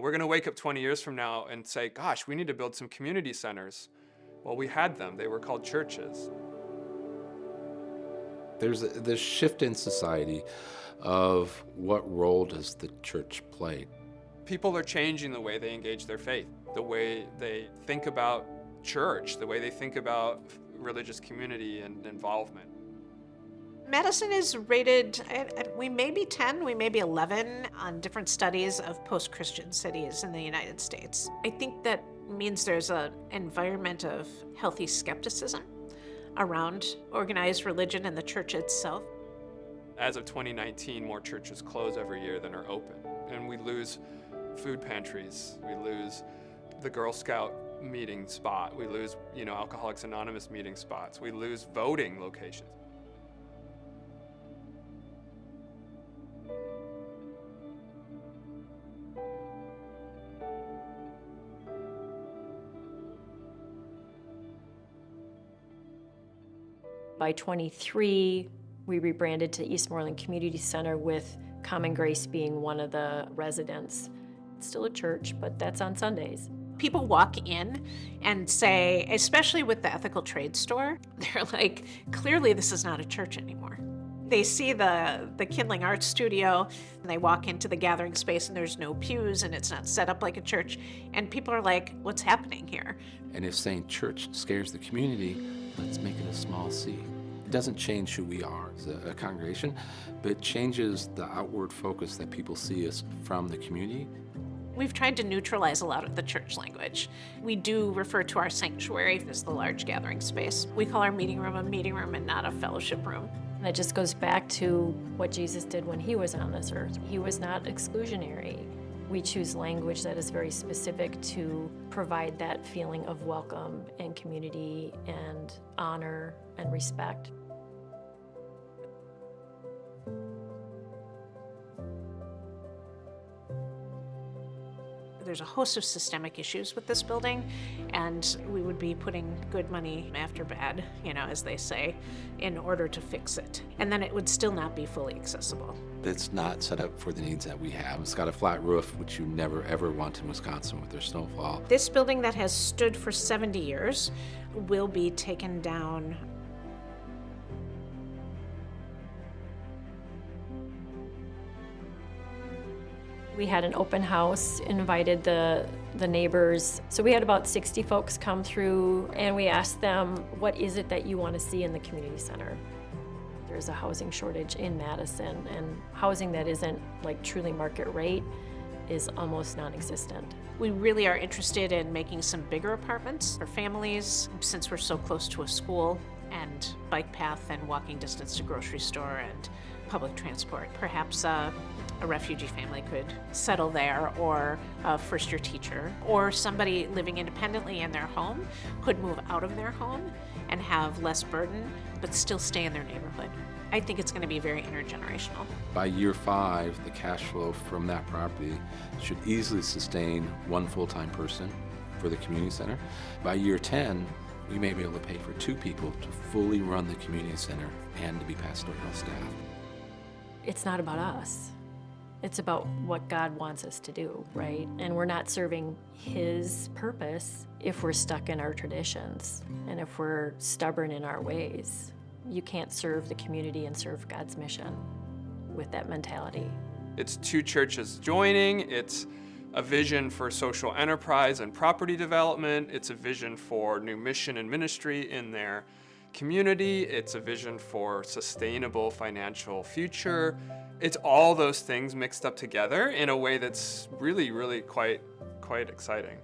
We're going to wake up 20 years from now and say, gosh, we need to build some community centers. Well, we had them. They were called churches. There's this shift in society of what role does the church play? People are changing the way they engage their faith, the way they think about church, the way they think about religious community and involvement. Madison is rated, we may be 10, we may be 11 on different studies of post-Christian cities in the United States. I think that means there's an environment of healthy skepticism around organized religion and the church itself. As of 2019, more churches close every year than are open. And we lose food pantries, we lose the Girl Scout meeting spot, we lose, Alcoholics Anonymous meeting spots, we lose voting locations. By 23, we rebranded to Eastmoreland Community Center with Common Grace being one of the residents. It's still a church, but that's on Sundays. People walk in and say, especially with the ethical trade store, they're like, clearly this is not a church anymore. They see the Kindling Art Studio, and they walk into the gathering space and there's no pews and it's not set up like a church. And people are like, what's happening here? And if saying church scares the community, let's make it a small c. It doesn't change who we are as a congregation, but it changes the outward focus that people see us from the community. We've tried to neutralize a lot of the church language. We do refer to our sanctuary as the large gathering space. We call our meeting room a meeting room and not a fellowship room. And it just goes back to what Jesus did when he was on this earth. He was not exclusionary. We choose language that is very specific to provide that feeling of welcome and community and honor and respect. There's a host of systemic issues with this building, and we would be putting good money after bad, as they say, in order to fix it. And then it would still not be fully accessible. It's not set up for the needs that we have. It's got a flat roof, which you never ever want in Wisconsin with their snowfall. This building that has stood for 70 years will be taken down. We had an open house, invited the neighbors. So we had about 60 folks come through, and we asked them, what is it that you want to see in the community center? There's a housing shortage in Madison, and housing that isn't like truly market rate is almost non-existent. We really are interested in making some bigger apartments for families, since we're so close to a school and bike path and walking distance to grocery store and public transport. Perhaps a refugee family could settle there, or a first-year teacher, or somebody living independently in their home could move out of their home and have less burden, but still stay in their neighborhood. I think it's going to be very intergenerational. By year 5, the cash flow from that property should easily sustain one full-time person for the community center. By year 10, we may be able to pay for 2 people to fully run the community center and to be pastoral staff. It's not about us. It's about what God wants us to do, right? And we're not serving his purpose if we're stuck in our traditions and if we're stubborn in our ways. You can't serve the community and serve God's mission with that mentality. It's 2 churches joining. It's a vision for social enterprise and property development. It's a vision for new mission and ministry in their community. It's a vision for sustainable financial future. It's all those things mixed up together in a way that's really, really quite exciting.